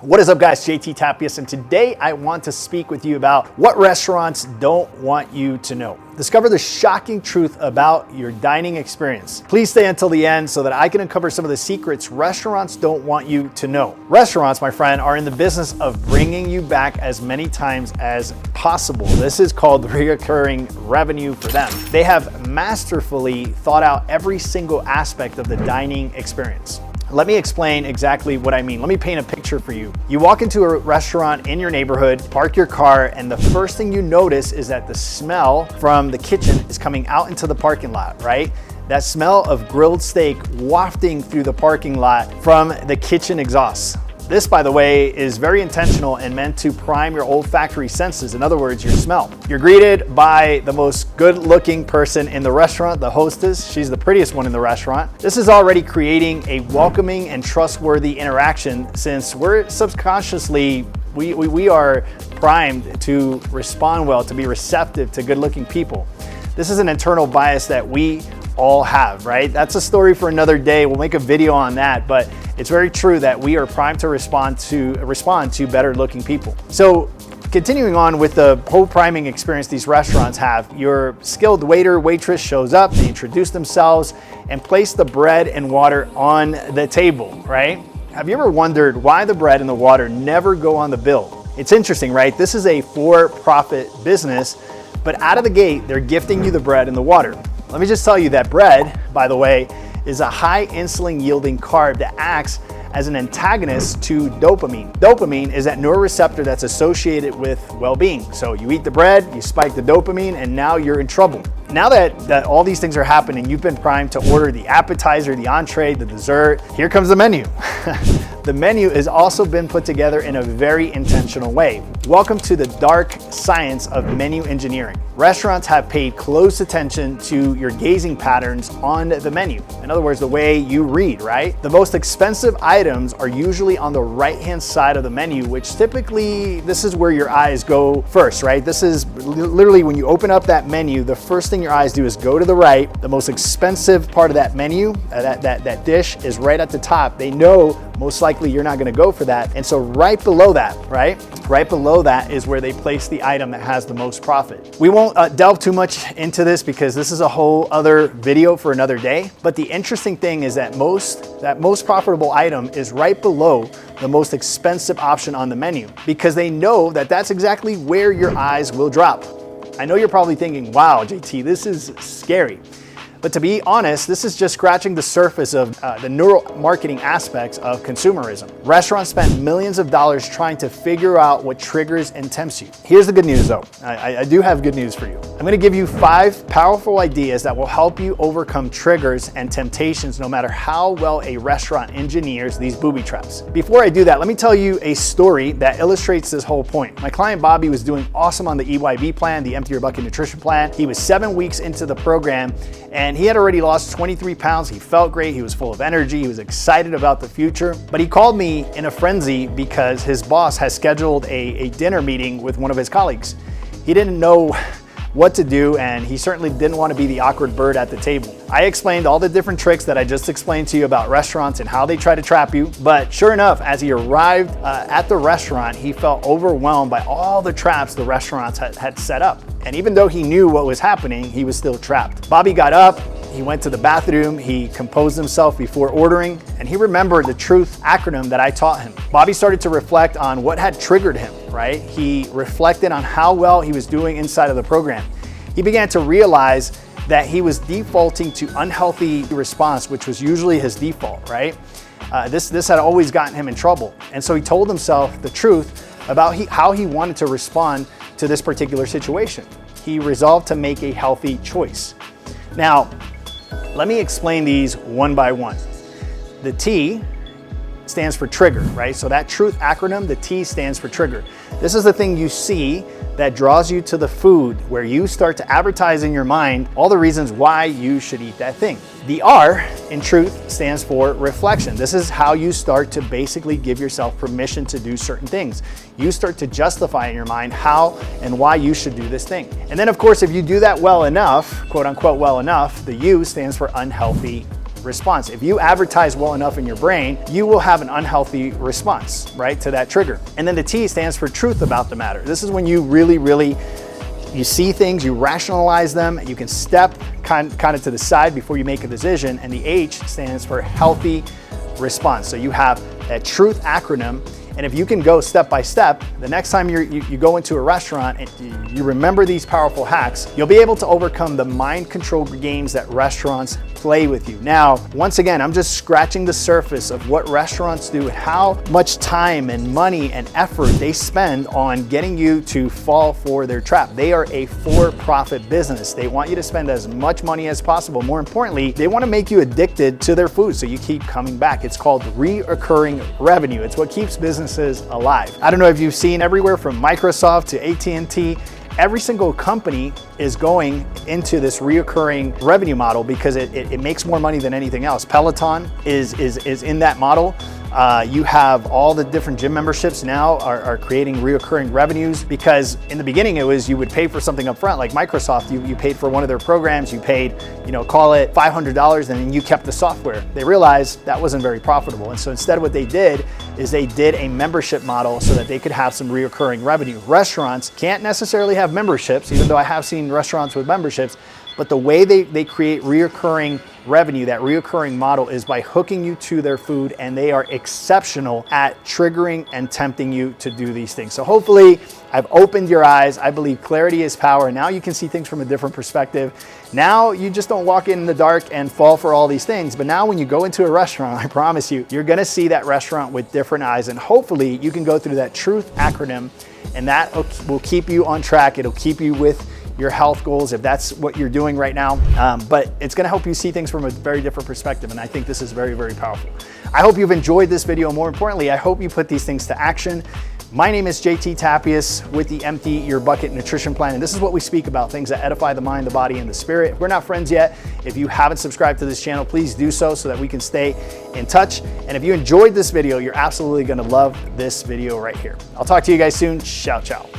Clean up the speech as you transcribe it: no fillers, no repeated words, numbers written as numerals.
What is up, guys? JT Tapias, and today I want to speak with you about what restaurants don't want you to know. Discover the shocking truth about your dining experience. Please stay until the end so that I can uncover some of the secrets restaurants don't want you to know. Restaurants, my friend, are in the business of bringing you back as many times as possible. This is called recurring revenue for them. They have masterfully thought out every single aspect of the dining experience. Let me explain exactly what I mean. Let me paint a picture for you. You walk into a restaurant in your neighborhood, park your car, and the first thing you notice is that the smell from the kitchen is coming out into the parking lot, right? That smell of grilled steak wafting through the parking lot from the kitchen exhaust. This, by the way, is very intentional and meant to prime your olfactory senses. In other words, your smell. You're greeted by the most good-looking person in the restaurant, the hostess. She's the prettiest one in the restaurant. This is already creating a welcoming and trustworthy interaction, since we're subconsciously, we are primed to respond well, to be receptive to good-looking people. This is an internal bias that we all have, right? That's a story for another day. We'll make a video on that, but it's very true that we are primed to respond to better looking people. So continuing on with the whole priming experience these restaurants have, your skilled waiter, waitress shows up, they introduce themselves and place the bread and water on the table, right? Have you ever wondered why the bread and the water never go on the bill? It's interesting, right? This is a for-profit business, but out of the gate, they're gifting you the bread and the water. Let me just tell you that bread, by the way, is a high insulin yielding carb that acts as an antagonist to dopamine. Dopamine is that neuroreceptor that's associated with well-being. So you eat the bread, you spike the dopamine, and now you're in trouble. Now that all these things are happening, you've been primed to order the appetizer, the entree, the dessert. Here comes the menu. The menu has also been put together in a very intentional way. Welcome to the dark science of menu engineering. Restaurants have paid close attention to your gazing patterns on the menu. In other words, the way you read, right? The most expensive items are usually on the right-hand side of the menu, which typically, this is where your eyes go first, right? This is literally when you open up that menu, the first thing your eyes do is go to the right. The most expensive part of that menu, that dish is right at the top. They know most likely you're not gonna go for that. And so right below that, right? Right below that is where they place the item that has the most profit. We won't delve too much into this because this is a whole other video for another day. But the interesting thing is that most profitable item is right below the most expensive option on the menu, because they know that that's exactly where your eyes will drop. I know you're probably thinking, wow, JT, this is scary. But to be honest, this is just scratching the surface of the neuromarketing aspects of consumerism. Restaurants spend millions of dollars trying to figure out what triggers and tempts you. Here's the good news though. I do have good news for you. I'm gonna give you 5 powerful ideas that will help you overcome triggers and temptations no matter how well a restaurant engineers these booby traps. Before I do that, let me tell you a story that illustrates this whole point. My client Bobby was doing awesome on the EYB plan, the Empty Your Bucket Nutrition Plan. He was 7 weeks into the program, and he had already lost 23 pounds. He felt great. He was full of energy. He was excited about the future. But he called me in a frenzy because his boss has scheduled a dinner meeting with one of his colleagues. He didn't know what to do, and he certainly didn't want to be the awkward bird at the table. I explained all the different tricks that I just explained to you about restaurants and how they try to trap you. But sure enough, as he arrived at the restaurant, he felt overwhelmed by all the traps the restaurants had set up. And even though he knew what was happening, he was still trapped. Bobby got up, he went to the bathroom, he composed himself before ordering, and he remembered the truth acronym that I taught him. Bobby started to reflect on what had triggered him, right? He reflected on how well he was doing inside of the program. He began to realize that he was defaulting to unhealthy response, which was usually his default, right? This had always gotten him in trouble. And so he told himself the truth about how he wanted to respond to this particular situation. He resolved to make a healthy choice. Now, let me explain these one by one. The T stands for trigger, right? So that truth acronym, the T stands for trigger. This is the thing you see that draws you to the food, where you start to advertise in your mind all the reasons why you should eat that thing. The R in truth stands for reflection. This is how you start to basically give yourself permission to do certain things. You start to justify in your mind how and why you should do this thing. And then of course, if you do that well enough, quote unquote well enough, the U stands for unhealthy response. If you advertise well enough in your brain, you will have an unhealthy response, right, to that trigger. And then the T stands for truth about the matter. This is when you really you see things, you rationalize them, you can step kind of to the side before you make a decision. And the H stands for healthy response. So you have that truth acronym. And if you can go step by step, the next time you go into a restaurant and you remember these powerful hacks, you'll be able to overcome the mind control games that restaurants play with you. Now, once again, I'm just scratching the surface of what restaurants do and how much time and money and effort they spend on getting you to fall for their trap. They are a for-profit business. They want you to spend as much money as possible. More importantly, they want to make you addicted to their food so you keep coming back. It's called reoccurring revenue. It's what keeps businesses alive. I don't know if you've seen everywhere from Microsoft to AT&T, every single company is going into this reoccurring revenue model because it makes more money than anything else. Peloton is in that model. You have all the different gym memberships now are creating reoccurring revenues, because in the beginning it was you would pay for something up front, like Microsoft, you paid for one of their programs, you paid, call it $500, and then you kept the software. They realized that wasn't very profitable. And so instead what they did is they did a membership model so that they could have some reoccurring revenue. Restaurants can't necessarily have memberships, even though I have seen restaurants with memberships. But the way they create reoccurring revenue, that reoccurring model, is by hooking you to their food, and they are exceptional at triggering and tempting you to do these things. So hopefully I've opened your eyes. I believe clarity is power. Now you can see things from a different perspective. Now you just don't walk in the dark and fall for all these things. But now when you go into a restaurant, I promise you, you're gonna see that restaurant with different eyes. And hopefully you can go through that truth acronym, and that will keep you on track. It'll keep you with your health goals if that's what you're doing right now. But it's gonna help you see things from a very different perspective. And I think this is very, very powerful. I hope you've enjoyed this video. More importantly, I hope you put these things to action. My name is JT Tapias with the Empty Your Bucket Nutrition Plan. And this is what we speak about, things that edify the mind, the body, and the spirit. If we're not friends yet, if you haven't subscribed to this channel, please do so that we can stay in touch. And if you enjoyed this video, you're absolutely gonna love this video right here. I'll talk to you guys soon. Ciao, ciao.